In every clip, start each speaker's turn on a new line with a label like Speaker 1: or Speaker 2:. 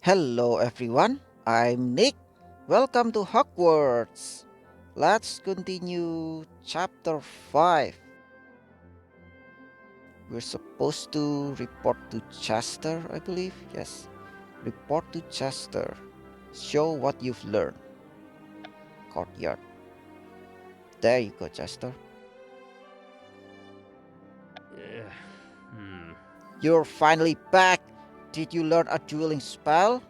Speaker 1: Hello everyone, I'm Nick. Welcome to Hogwarts. Let's continue chapter 5. We're supposed to report to Chester, I believe. Yes. Report to Chester. Show what you've learned. Courtyard. There you go, Chester.
Speaker 2: Yeah.
Speaker 1: You're finally back. Did you learn a dueling spell?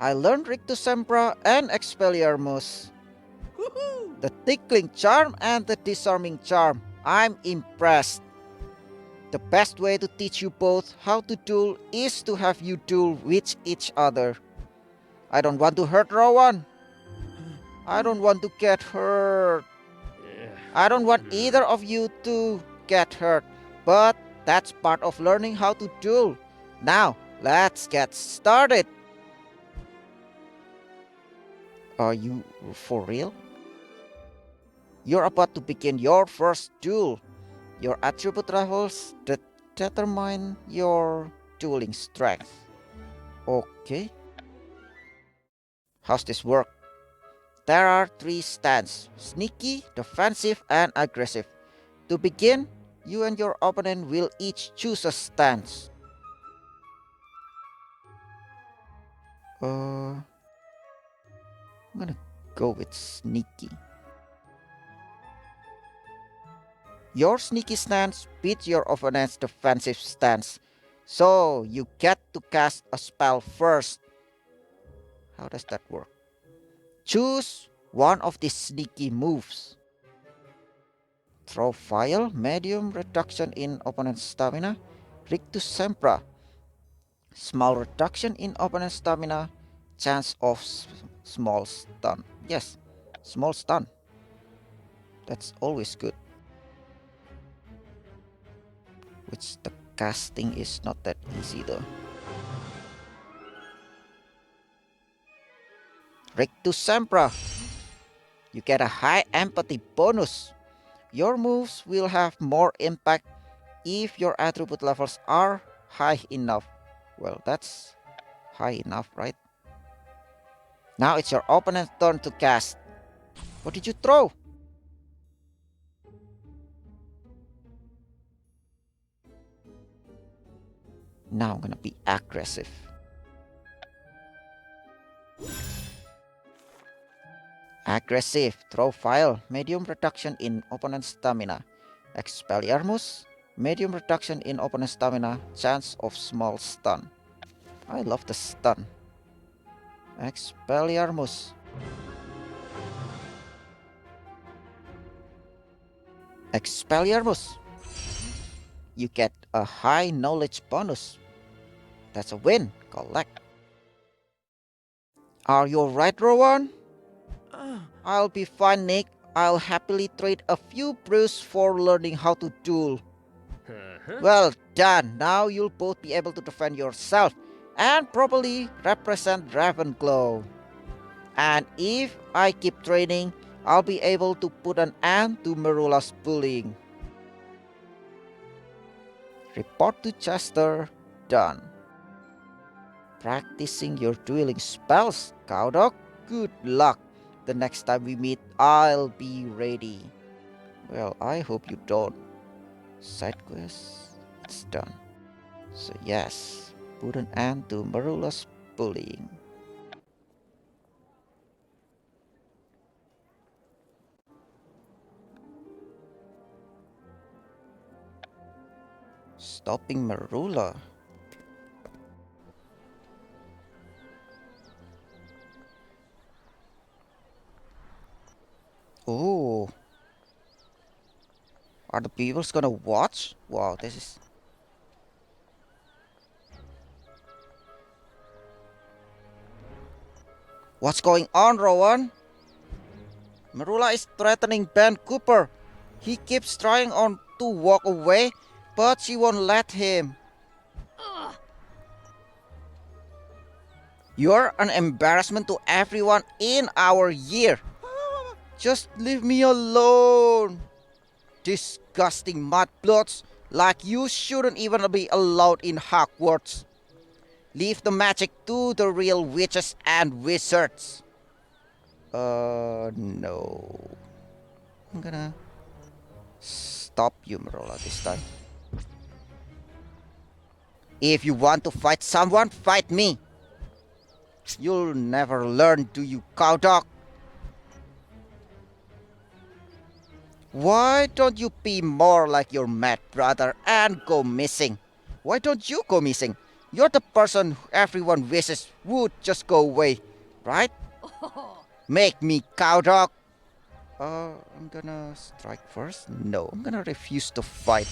Speaker 1: I learned Rictus Sempra and Expelliarmus.
Speaker 2: Woohoo!
Speaker 1: The tickling charm and the disarming charm. I'm impressed. The best way to teach you both how to duel is to have you duel with each other. I don't want to hurt Rowan. I don't want to get hurt.
Speaker 2: Yeah.
Speaker 1: I don't want either of you to get hurt. But that's part of learning how to duel. Now, let's get started. Are you for real? You're about to begin your first duel. Your attribute levels determine your dueling strength. Okay, how's this work? There are three stances: sneaky, defensive, and aggressive. To begin, you and your opponent will each choose a stance. I'm gonna go with sneaky. Your sneaky stance beats your opponent's defensive stance, so you get to cast a spell first. How does that work? Choose one of these sneaky moves. Throw file, medium reduction in opponent's stamina, Rictus Sempra, small reduction in opponent's stamina, chance of small stun. Yes, small stun. That's always good. Which the casting is not that easy though. Rictus Sempra, you get a high empathy bonus. Your moves will have more impact if your attribute levels are high enough. Well, that's high enough, right? Now it's your opponent's turn to cast. What did you throw? Now I'm gonna be aggressive. Aggressive, throw file, medium reduction in opponent's stamina. Expelliarmus, medium reduction in opponent's stamina, chance of small stun. I love the stun. Expelliarmus. Expelliarmus. You get a high knowledge bonus. That's a win. Collect. Are you alright, Rowan? I'll be fine, Nick. I'll happily trade a few brews for learning how to duel.
Speaker 2: Uh-huh.
Speaker 1: Well done. Now you'll both be able to defend yourself and properly represent Ravenclaw. And if I keep training, I'll be able to put an end to Merula's bullying. Report to Chester. Done. Practicing your dueling spells, Cowdog. Good luck. The next time we meet, I'll be ready. Well, I hope you don't. Side quest, it's done. So yes, put an end to Marula's bullying. Stopping Marula. Oh, are the people's gonna watch? Wow, this is... What's going on, Rowan? Marula is threatening Ben Cooper. He keeps trying on to walk away, but she won't let him. You're an embarrassment to everyone in our year. Just leave me alone. Disgusting mudbloods like you shouldn't even be allowed in Hogwarts. Leave the magic to the real witches and wizards. No. I'm gonna stop you, Marola, this time. If you want to fight someone, fight me. You'll never learn, do you, cow dog? Why don't you be more like your mad brother and go missing? Why don't you go missing? You're the person everyone wishes would just go away, right? Make me cow dog. I'm gonna strike first? No, I'm gonna refuse to fight.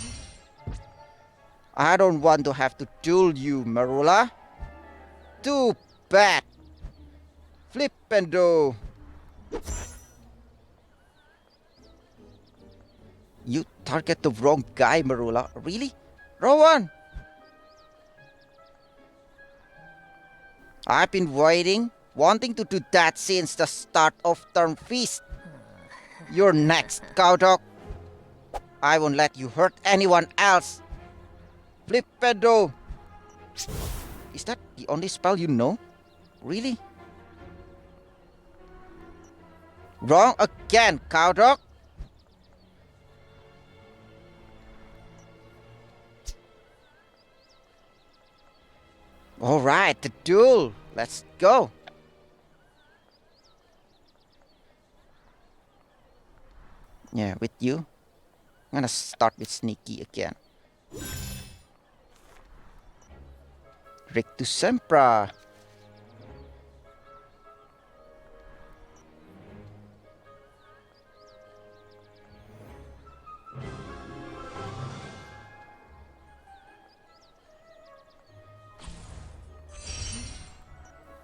Speaker 1: I don't want to have to duel you, Marula. Too bad. Flipendo. You target the wrong guy, Marula. Really? Rowan! I've been wanting to do that since the start of term feast. You're next, cow dog. I won't let you hurt anyone else. Flipendo. Is that the only spell you know? Really? Wrong again, cow dog. Alright, the duel. Let's go. Yeah, with you. I'm gonna start with sneaky again. Rictus Sempra.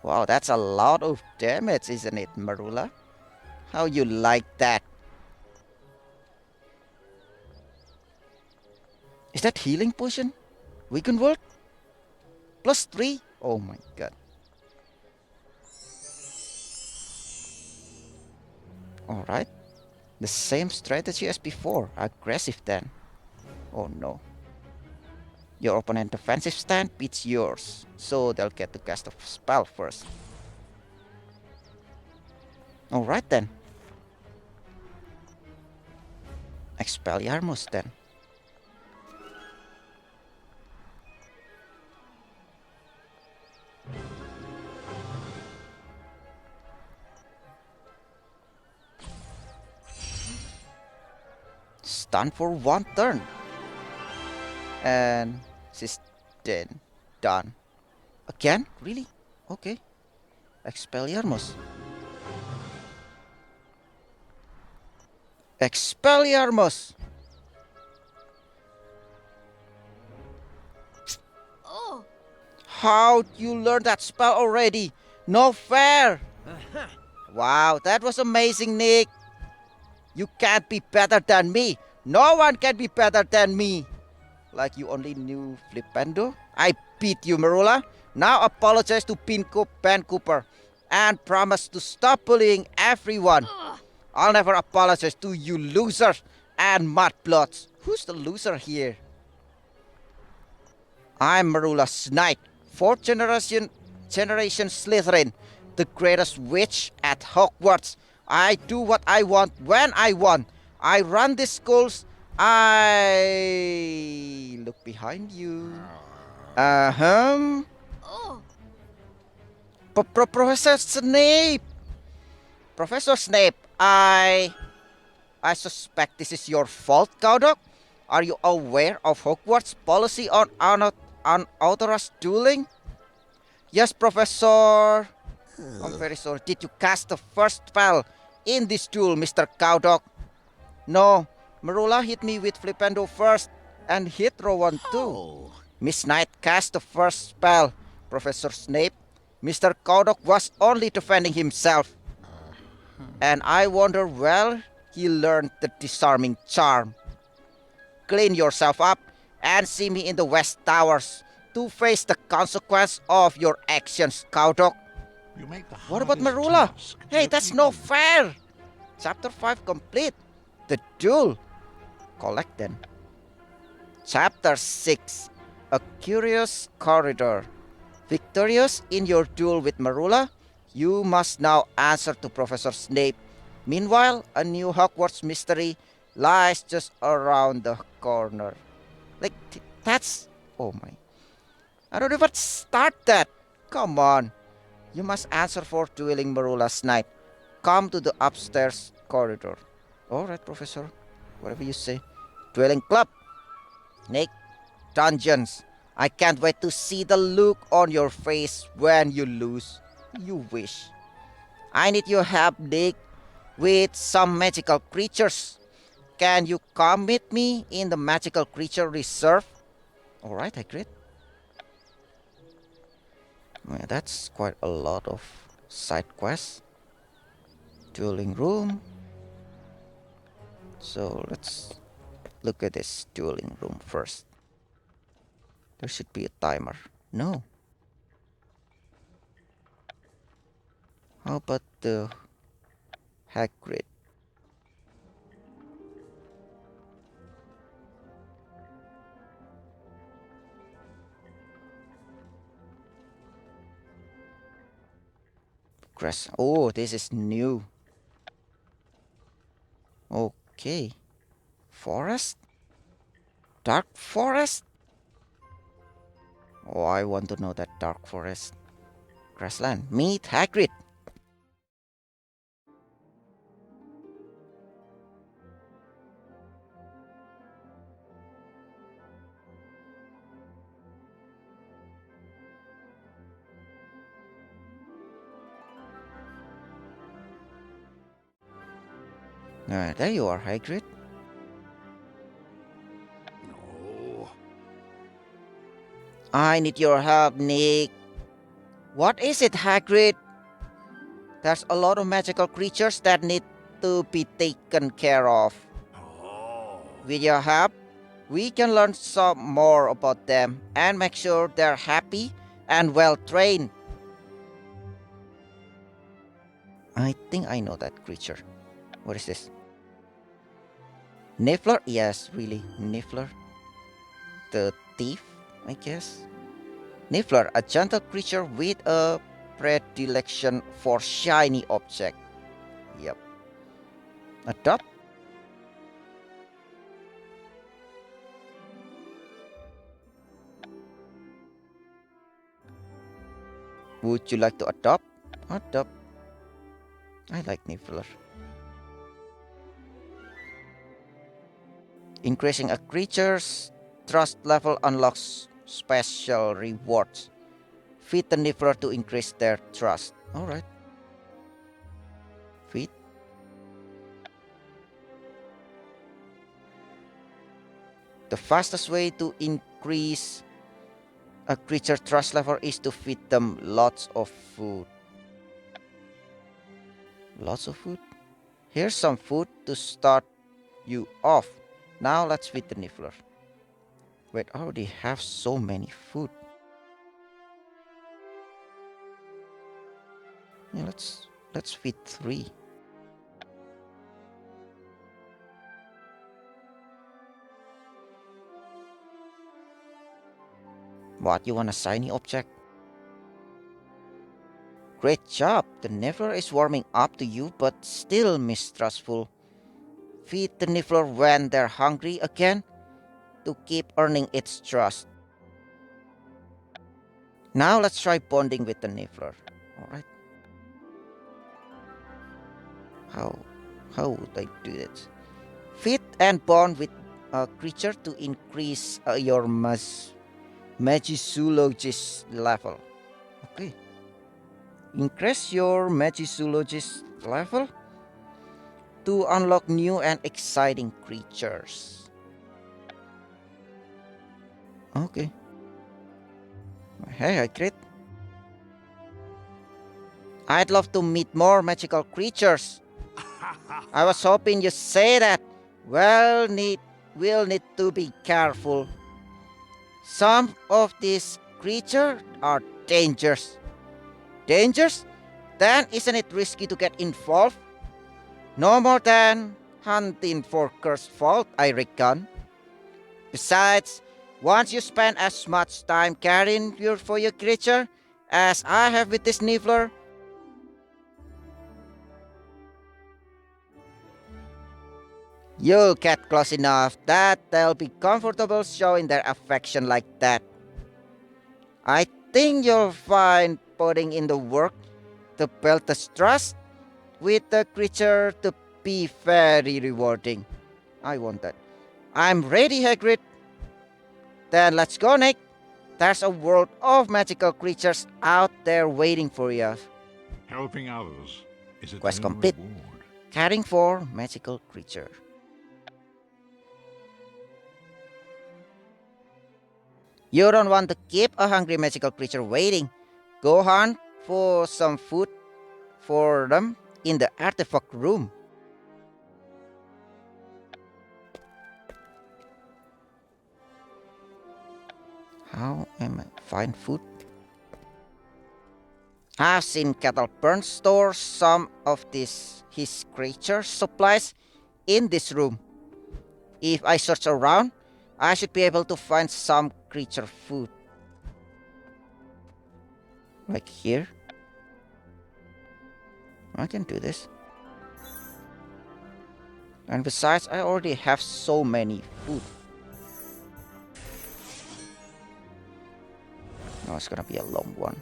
Speaker 1: Wow, that's a lot of damage, isn't it, Marula? How you like that? Is that healing potion? Weaken word? +3? Oh my god. Alright. The same strategy as before. Aggressive then. Oh no. Your opponent defensive stand beats yours. So they'll get to cast a spell first. Alright then. Expelliarmus then. Stun for 1 turn. And she's then done. Again? Really? Okay. Expelliarmus. Expelliarmus!
Speaker 3: Oh.
Speaker 1: How'd you learn that spell already? No fair! Wow, that was amazing, Nick. You can't be better than me. No one can be better than me. Like you only knew Flipendo? I beat you, Marula. Now apologize to Ben Cooper and promise to stop bullying everyone. I'll never apologize to you losers and mudbloods. Who's the loser here? I'm Marula Snipe, 4th generation Slytherin, the greatest witch at Hogwarts. I do what I want when I want. I run these schools. I look behind you.
Speaker 3: Oh.
Speaker 1: Professor Snape. Professor Snape, I suspect this is your fault, Cowdog. Are you aware of Hogwarts' policy on unauthorized dueling? Yes, Professor. I'm very sorry. Did you cast the first spell in this duel, Mr. Cowdog? No. Marula hit me with Flipendo first and hit Rowan too. Miss Knight cast the first spell, Professor Snape. Mr. Cowdog was only defending himself. And I wonder where he learned the disarming charm. Clean yourself up and see me in the West Towers to face the consequence of your actions, Cowdog. What about Marula? Hey, that's no fair! Chapter 5 complete. The duel. Collect then. Chapter 6. A Curious Corridor. Victorious in your duel with Marula, you must now answer to Professor Snape. Meanwhile, a new Hogwarts mystery lies just around the corner. Like, that's. Oh my. I don't even start that. Come on. You must answer for dueling Marula Snape. Come to the upstairs corridor. Alright, Professor. Whatever you say. Dueling Club. Nick. Dungeons. I can't wait to see the look on your face when you lose. You wish. I need your help, Nick, with some magical creatures. Can you come with me in the magical creature reserve? Alright, Hagrid. Well, that's quite a lot of side quests. Dueling room. So let's look at this dueling room first. There should be a timer. No. How about the Hagrid? Grass. Oh, this is new. Okay. Forest? Dark forest? Oh, I want to know that dark forest. Grassland. Meet Hagrid. There you are, Hagrid.
Speaker 2: No.
Speaker 1: I need your help, Nick. What is it, Hagrid? There's a lot of magical creatures that need to be taken care of.
Speaker 2: Oh.
Speaker 1: With your help, we can learn some more about them and make sure they're happy and well trained. I think I know that creature. What is this? Niffler? Yes, really, Niffler. The thief, I guess. Niffler, a gentle creature with a predilection for shiny object. Yep. Adopt? Would you like to adopt? Adopt. I like Niffler. Increasing a creature's trust level unlocks special rewards. Feed the Niffler to increase their trust. Alright. Feed. The fastest way to increase a creature trust level is to feed them lots of food. Lots of food? Here's some food to start you off. Now let's feed the Niffler. Wait, I already have so many food. Yeah, let's feed 3. What, you want a shiny object? Great job! The Niffler is warming up to you but still mistrustful. Feed the Niffler when they're hungry again to keep earning its trust. Now let's try bonding with the Niffler. Alright. How would I do it? Feed and bond with a creature to increase your Magizoologist level. Okay. Increase your Magizoologist level to unlock new and exciting creatures. Okay. Hey, Hagrid. I'd love to meet more magical creatures. I was hoping you'd say that. We'll need to be careful. Some of these creatures are dangerous. Dangerous? Then isn't it risky to get involved? No more than hunting for cursed fault, I reckon. Besides, Once you spend as much time caring for your creature as I have with this Niffler, you'll get close enough that they'll be comfortable showing their affection like that. I think you'll find putting in the work to build the trust with the creature to be very rewarding. I want that. I'm ready, Hagrid. Then let's go, Nick. There's a world of magical creatures out there waiting for you.
Speaker 2: Helping others is its
Speaker 1: Quest
Speaker 2: own
Speaker 1: complete.
Speaker 2: reward.
Speaker 1: Caring for magical creature. You don't want to keep a hungry magical creature waiting. Go hunt for some food for them in the artifact room. How am I find food? I've seen Cattle Burn store some of his creature supplies in this room. If I search around, I should be able to find some creature food. Like here. I can do this. And besides, I already have so many food. No, it's gonna be a long one.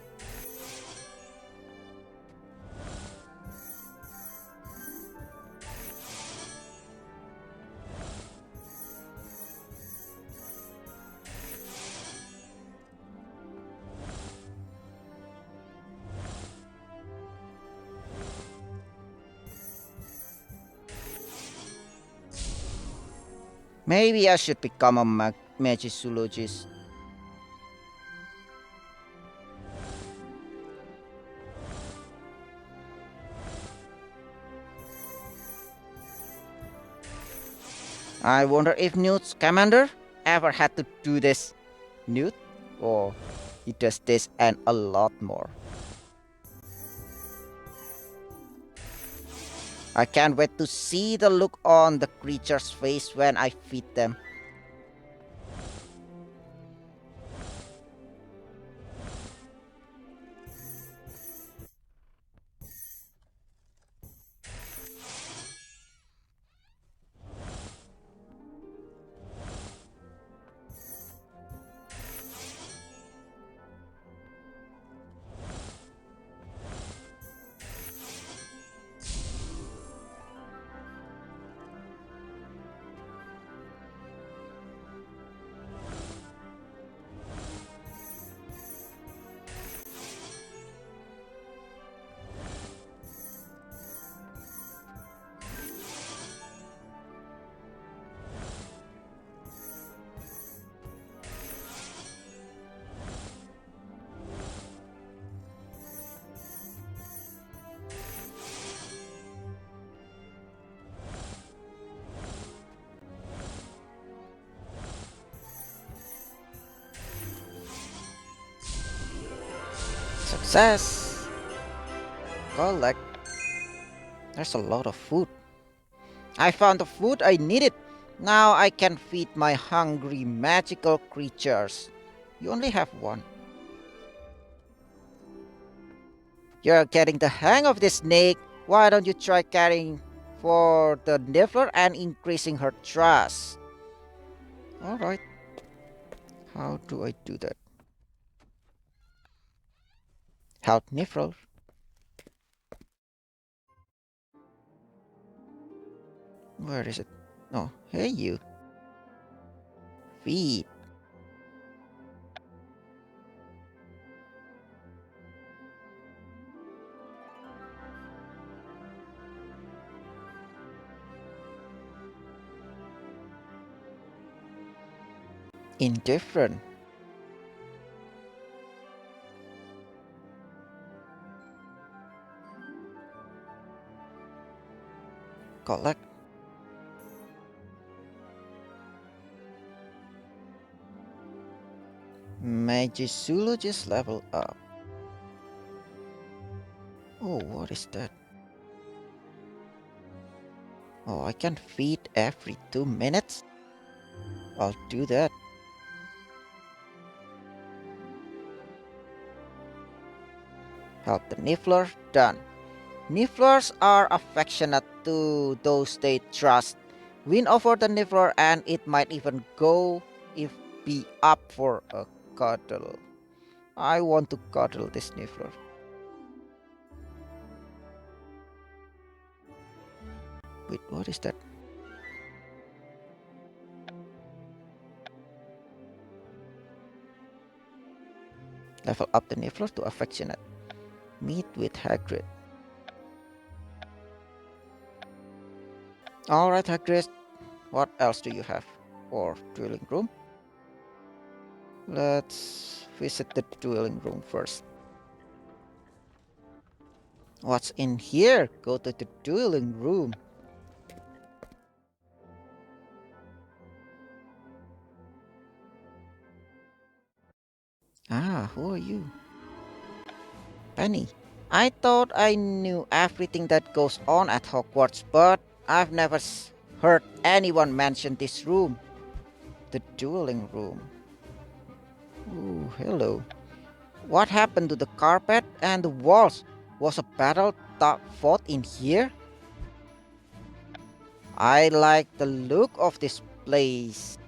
Speaker 1: Maybe I should become a magizologist. I wonder if Newt's commander ever had to do this. Newt? Or he does this and a lot more. I can't wait to see the look on the creature's face when I feed them. Success! Collect. There's a lot of food. I found the food I needed. Now I can feed my hungry magical creatures. You only have one. You're getting the hang of this, snake. Why don't you try caring for the Niffler and increasing her trust? Alright. How do I do that? Help Niffler. Where is it? Oh, hey you. Feed. Indifferent. Collect. Magizologist level up. Oh, what is that? Oh, I can feed every 2 minutes? I'll do that. Help the Niffler? Done. Nifflers are affectionate to those they trust. Win over the Niffler and it might even go if be up for a cuddle. I want to cuddle this Niffler. Wait, what is that? Level up the Niffler to affectionate. Meet with Hagrid. Alright, Hagrid. What else do you have? Or dueling room? Let's visit the dueling room first. What's in here? Go to the dueling room. Ah, who are you? Penny. I thought I knew everything that goes on at Hogwarts, but I've never heard anyone mention this room. The dueling room. Ooh, hello. What happened to the carpet and the walls? Was a battle fought in here? I like the look of this place.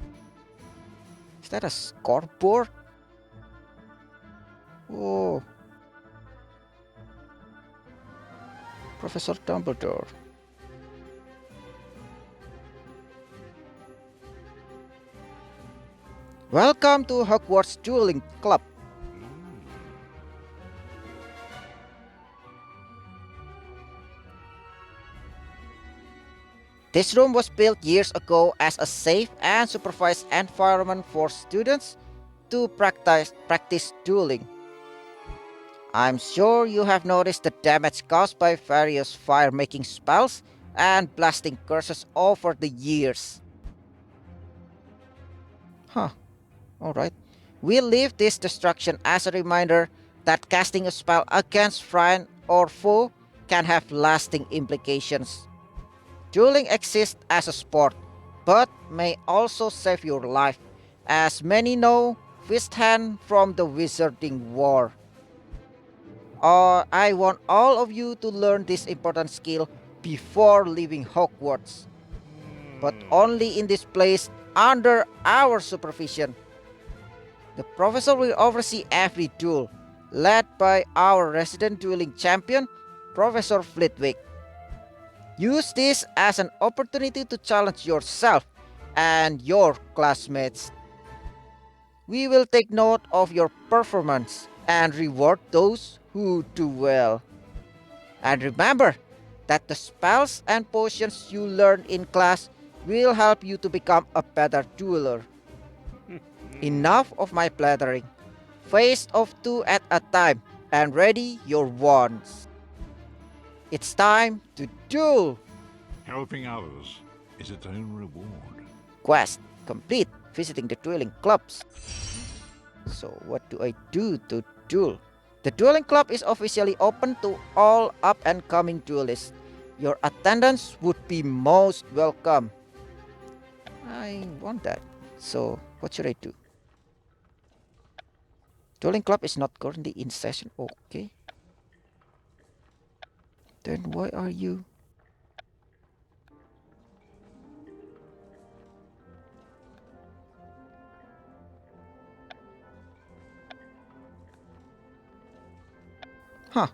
Speaker 1: Is that a scoreboard? Oh, Professor Dumbledore. Welcome to Hogwarts Dueling Club. This room was built years ago as a safe and supervised environment for students to practice dueling. I'm sure you have noticed the damage caused by various fire-making spells and blasting curses over the years. Huh, alright. We leave this destruction as a reminder that casting a spell against friend or foe can have lasting implications. Dueling exists as a sport, but may also save your life, as many know firsthand from the Wizarding War. I want all of you to learn this important skill before leaving Hogwarts, but only in this place under our supervision. The professor will oversee every duel, led by our resident dueling champion, Professor Flitwick. Use this as an opportunity to challenge yourself and your classmates. We will take note of your performance and reward those who do well. And remember that the spells and potions you learn in class will help you to become a better dueler. Enough of my blathering. Face off two at a time and ready your wands. It's time to duel!
Speaker 2: Helping others is its own reward.
Speaker 1: Quest complete, visiting the dueling clubs. So what do I do to duel? The dueling club is officially open to all up and coming duelists. Your attendance would be most welcome. I want that. So what should I do? Dueling club is not currently in session. Okay. Then why are you? Huh.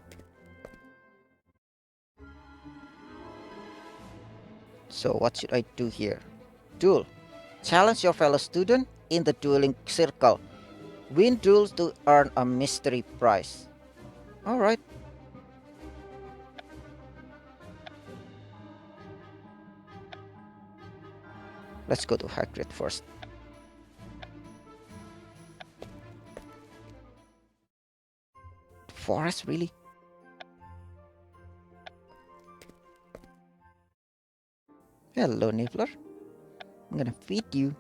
Speaker 1: So what should I do here? Duel. Challenge your fellow student in the dueling circle. Win duels to earn a mystery prize. Alright. Let's go to Hagrid first. Forest, really? Hello, Niffler. I'm gonna feed you.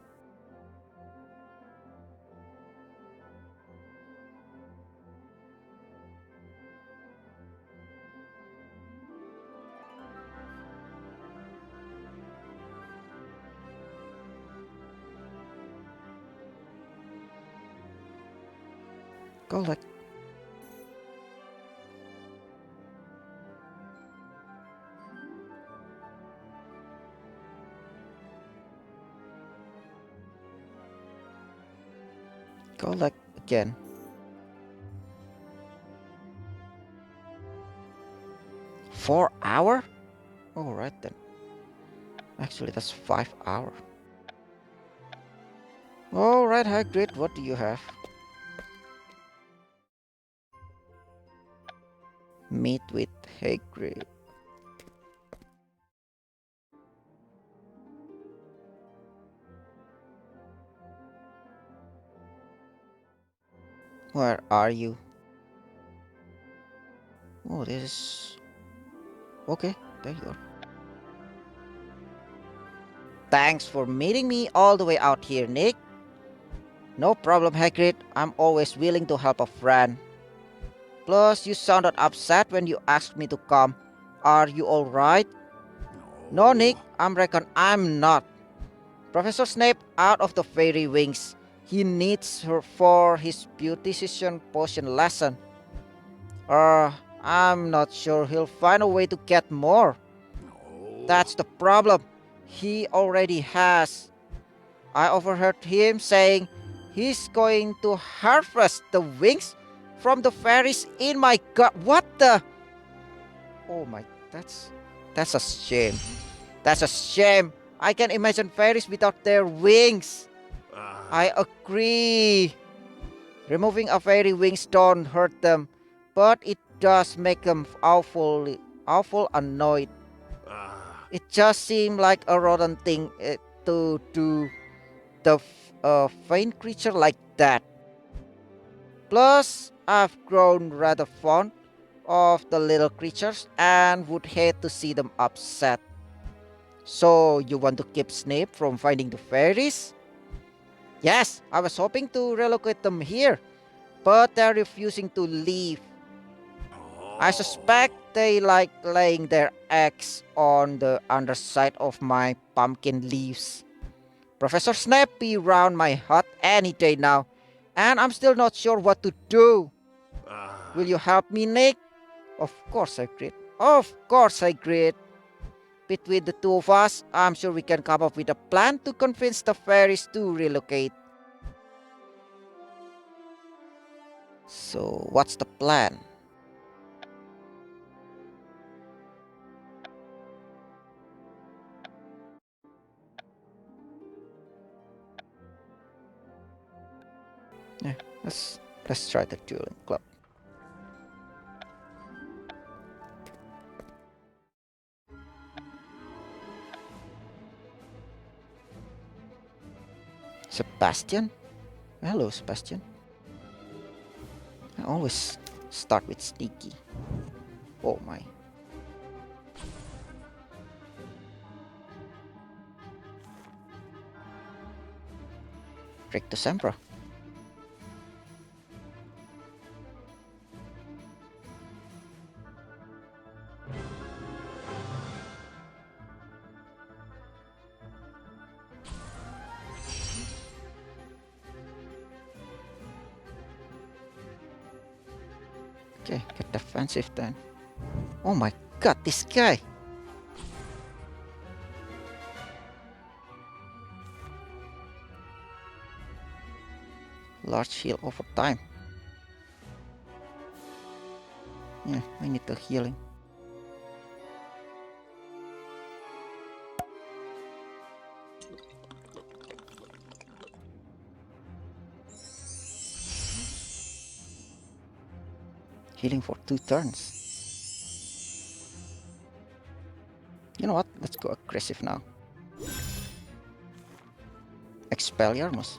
Speaker 1: Collect. Oh, like again. $4 hour? Alright then. Actually, that's 5 hour. Alright, Hagrid, what do you have? Meet with Hagrid. Where are you? Oh, this is... Okay, there you are. Thanks for meeting me all the way out here, Nick. No problem, Hagrid. I'm always willing to help a friend. Plus, you sounded upset when you asked me to come. Are you alright? No, Nick, I'm not. Professor Snape out of the fairy wings. He needs her for his beautician potion lesson. Uh, I'm not sure he'll find a way to get more. That's the problem. He already has. I overheard him saying he's going to harvest the wings from the fairies in my god. What the? Oh my, that's a shame. That's a shame. I can imagine fairies without their wings. I agree. Removing a fairy wings don't hurt them, but it does make them awful annoyed. It just seemed like a rotten thing to do the faint creature like that. Plus, I've grown rather fond of the little creatures and would hate to see them upset. So, you want to keep Snape from finding the fairies? Yes, I was hoping to relocate them here, but they're refusing to leave. I suspect they like laying their eggs on the underside of my pumpkin leaves. Professor Snape be round my hut any day now, and I'm still not sure what to do. Will you help me, Nick? Of course, I agreed. Of course, I agreed. Between the two of us, I'm sure we can come up with a plan to convince the fairies to relocate. So, what's the plan? Yeah, let's try the dueling club. Sebastian? Hello, Sebastian. I always start with sneaky. Oh my. Recto Sempra. Okay, get defensive then. Oh my god, this guy! Large heal over time. Yeah, I need the healing. Healing for 2 turns. You know what? Let's go aggressive now. Expelliarmus.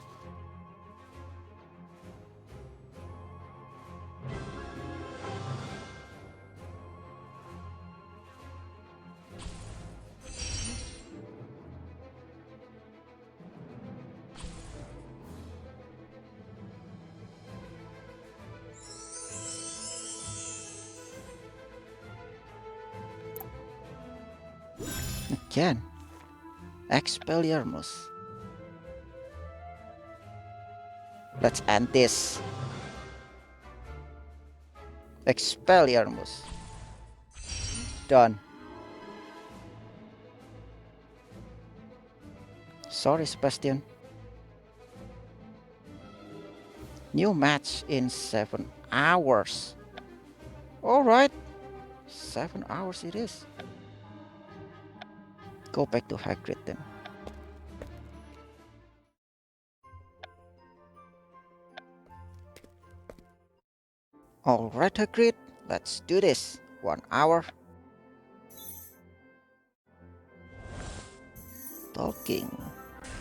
Speaker 1: Again. Expelliarmus. Let's end this. Expelliarmus. Done. Sorry, Sebastian. New match in 7 hours. Alright, 7 hours it is. Go back to Hagrid then. Alright, Hagrid, let's do this. 1 hour. Talking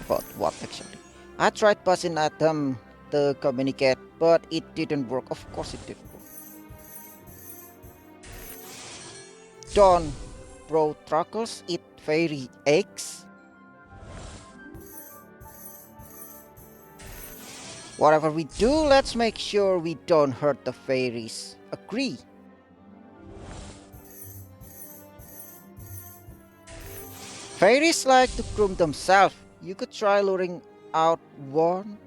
Speaker 1: about what actually? I tried passing at them to communicate, but it didn't work. Of course it didn't work. Don't bro truckles eat fairy eggs. Whatever we do, let's make sure we don't hurt the fairies. Agree. Fairies like to groom themselves. You could try luring out one.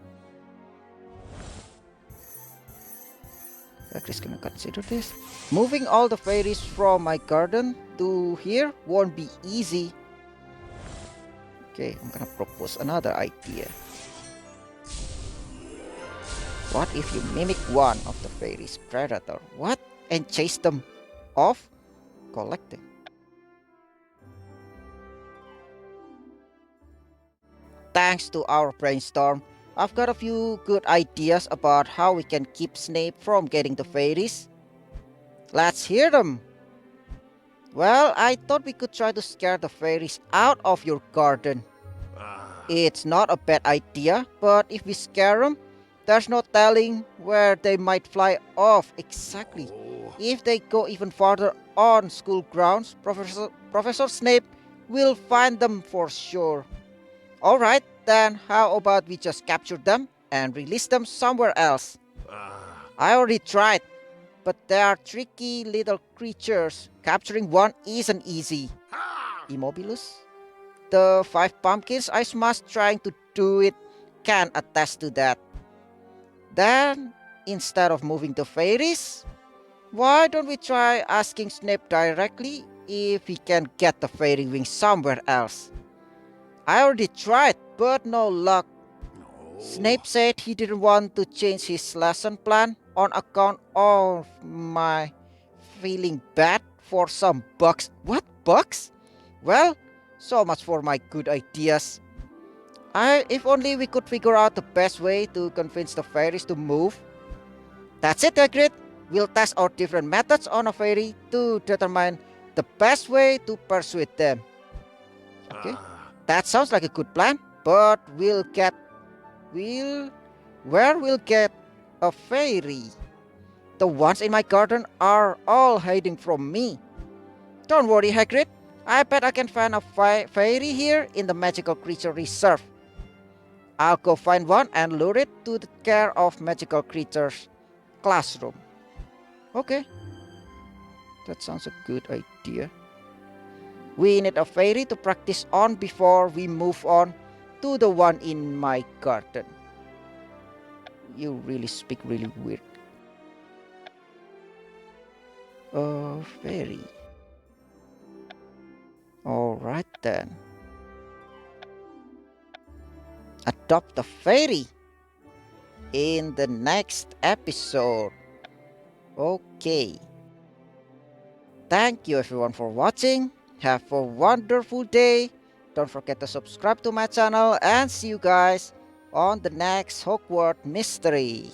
Speaker 1: Hagrid's gonna consider this. Moving all the fairies from my garden to here won't be easy. Okay, I'm gonna propose another idea. What if you mimic one of the fairies' predator? What? And chase them off? Collecting. Thanks to our brainstorm, I've got a few good ideas about how we can keep Snape from getting the fairies. Let's hear them. Well, I thought we could try to scare the fairies out of your garden. It's not a bad idea, but if we scare them, there's no telling where they might fly off exactly. If they go even farther on school grounds, Professor Snape will find them for sure. Alright, then how about we just capture them and release them somewhere else? I already tried, but they are tricky little creatures. Capturing one isn't easy. Immobilus? The 5 pumpkins I smashed trying to do it can attest to that. Then, instead of moving the fairies, why don't we try asking Snape directly if he can get the fairy wings somewhere else? I already tried, but no luck. Snape said he didn't want to change his lesson plan on account of my feeling bad for some bugs. What bugs? Well, so much for my good ideas. If only we could figure out the best way to convince the fairies to move. That's it, Hagrid. We'll test our different methods on a fairy to determine the best way to persuade them. Okay, that sounds like a good plan. But where we'll get a fairy? The ones in my garden are all hiding from me. Don't worry, Hagrid. I bet I can find a fairy here in the magical creature reserve. I'll go find one and lure it to the care of magical creatures classroom. Okay, that sounds a good idea. We need a fairy to practice on before we move on to the one in my garden. You really speak really weird. A fairy. Alright then. Adopt a fairy in the next episode. Okay. Thank you everyone for watching. Have a wonderful day. Don't forget to subscribe to my channel and see you guys on the next Hogwarts mystery.